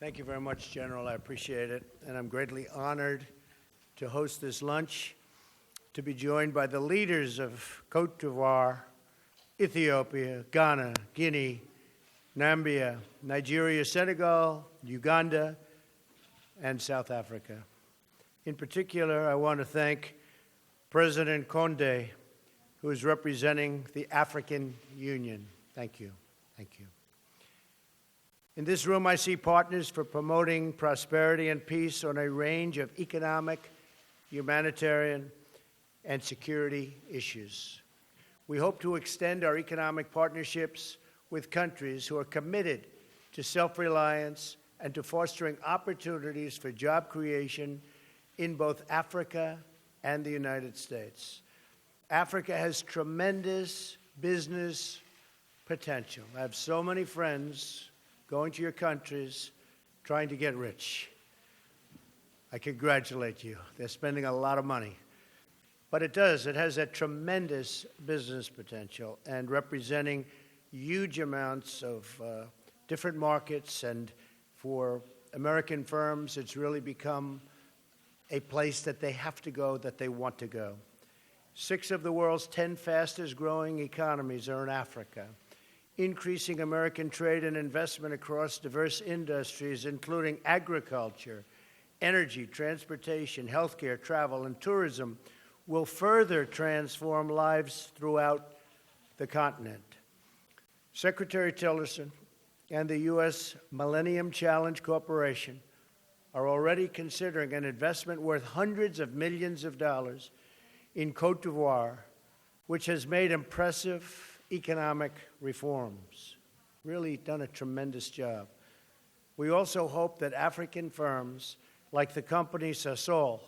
Thank you very much, General. I appreciate it. And I'm greatly honored to host this lunch, to be joined by the leaders of Cote d'Ivoire, Ethiopia, Ghana, Guinea, Nambia, Nigeria, Senegal, Uganda, and South Africa. In particular, I want to thank President Condé, who is representing the African Union. Thank you. Thank you. In this room, I see partners for promoting prosperity and peace on a range of economic, humanitarian, and security issues. We hope to extend our economic partnerships with countries who are committed to self-reliance and to fostering opportunities for job creation in both Africa and the United States. Africa has tremendous business potential. I have so many friends going to your countries trying to get rich. I congratulate you. They're spending a lot of money. But it has a tremendous business potential and representing huge amounts of different markets. And for American firms, it's really become a place that they have to go, that they want to go. 6 of the world's 10 fastest growing economies are in Africa. Increasing American trade and investment across diverse industries, including agriculture, energy, transportation, healthcare, travel, and tourism, will further transform lives throughout the continent. Secretary Tillerson and the U.S. Millennium Challenge Corporation are already considering an investment worth hundreds of millions of dollars in Cote d'Ivoire, which has made impressive economic reforms, really done a tremendous job. We also hope that African firms like the company Sasol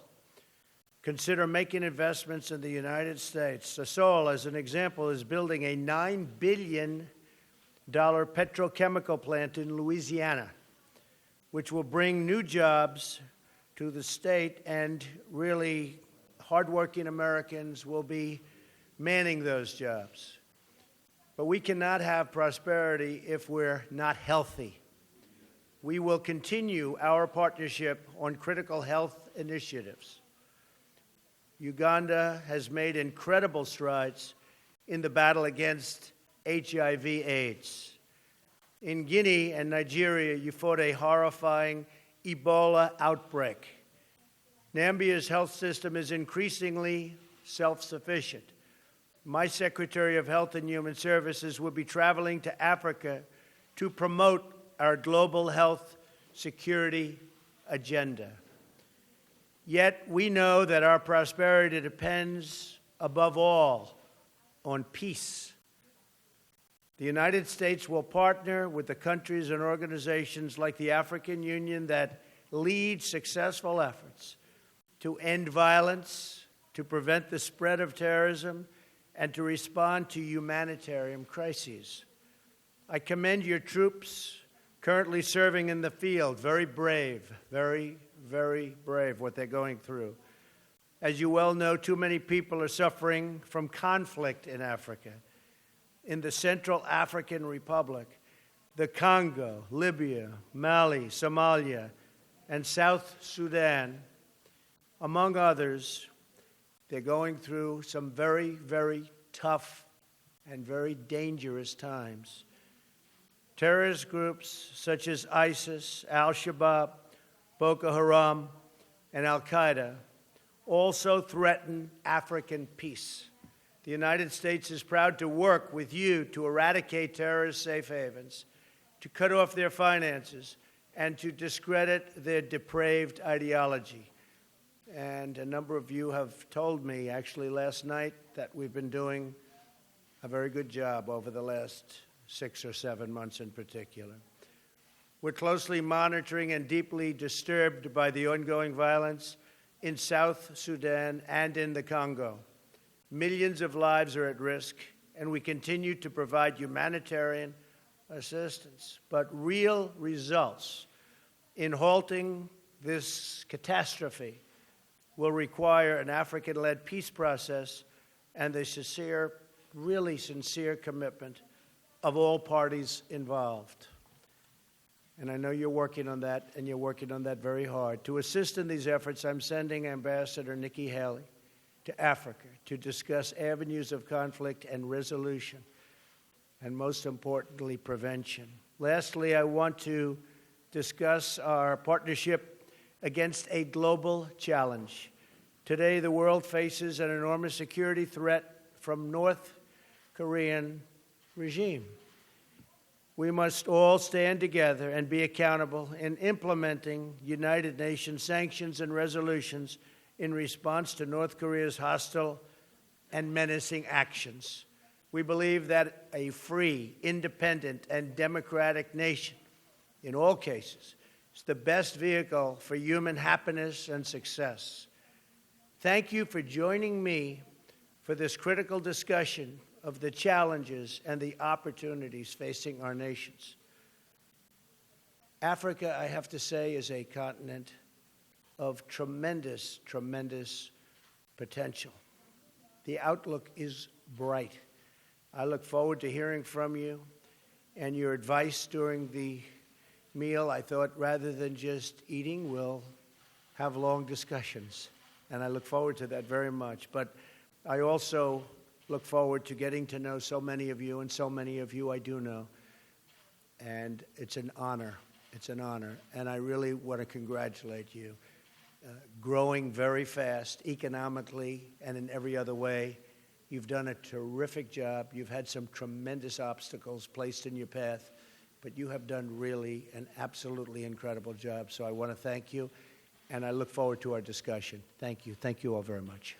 consider making investments in the United States. Sasol, as an example, is building a $9 billion petrochemical plant in Louisiana, which will bring new jobs to the state, and really hardworking Americans will be manning those jobs. But we cannot have prosperity if we're not healthy. We will continue our partnership on critical health initiatives. Uganda has made incredible strides in the battle against HIV/AIDS. In Guinea and Nigeria, you fought a horrifying Ebola outbreak. Nambia's health system is increasingly self-sufficient. My Secretary of Health and Human Services will be traveling to Africa to promote our global health security agenda. Yet we know that our prosperity depends, above all, on peace. The United States will partner with the countries and organizations like the African Union that lead successful efforts to end violence, to prevent the spread of terrorism, and to respond to humanitarian crises. I commend your troops currently serving in the field. Very brave, very, very brave what they're going through. As you well know, too many people are suffering from conflict in Africa. In the Central African Republic, the Congo, Libya, Mali, Somalia, and South Sudan, among others, they're going through some very, very tough and very dangerous times. Terrorist groups such as ISIS, Al-Shabaab, Boko Haram, and Al-Qaeda also threaten African peace. The United States is proud to work with you to eradicate terrorist safe havens, to cut off their finances, and to discredit their depraved ideology. And a number of you have told me, actually last night, that we've been doing a very good job over the last 6 or 7 months in particular. We're closely monitoring and deeply disturbed by the ongoing violence in South Sudan and in the Congo. Millions of lives are at risk, and we continue to provide humanitarian assistance. But real results in halting this catastrophe will require an African-led peace process and the really sincere commitment of all parties involved. And I know you're working on that, and you're working on that very hard. To assist in these efforts, I'm sending Ambassador Nikki Haley to Africa to discuss avenues of conflict and resolution, and most importantly, prevention. Lastly, I want to discuss our partnership against a global challenge. Today, the world faces an enormous security threat from North Korean regime. We must all stand together and be accountable in implementing United Nations sanctions and resolutions in response to North Korea's hostile and menacing actions. We believe that a free, independent, and democratic nation, in all cases, is the best vehicle for human happiness and success. Thank you for joining me for this critical discussion of the challenges and the opportunities facing our nations. Africa, I have to say, is a continent of tremendous, tremendous potential. The outlook is bright. I look forward to hearing from you and your advice during the meal. I thought rather than just eating, we'll have long discussions, and I look forward to that very much. But I also look forward to getting to know so many of you, and so many of you I do know. And it's an honor. It's an honor. And I really want to congratulate you. Growing very fast, economically and in every other way. You've done a terrific job. You've had some tremendous obstacles placed in your path, but you have done really an absolutely incredible job. So I want to thank you, and I look forward to our discussion. Thank you. Thank you all very much.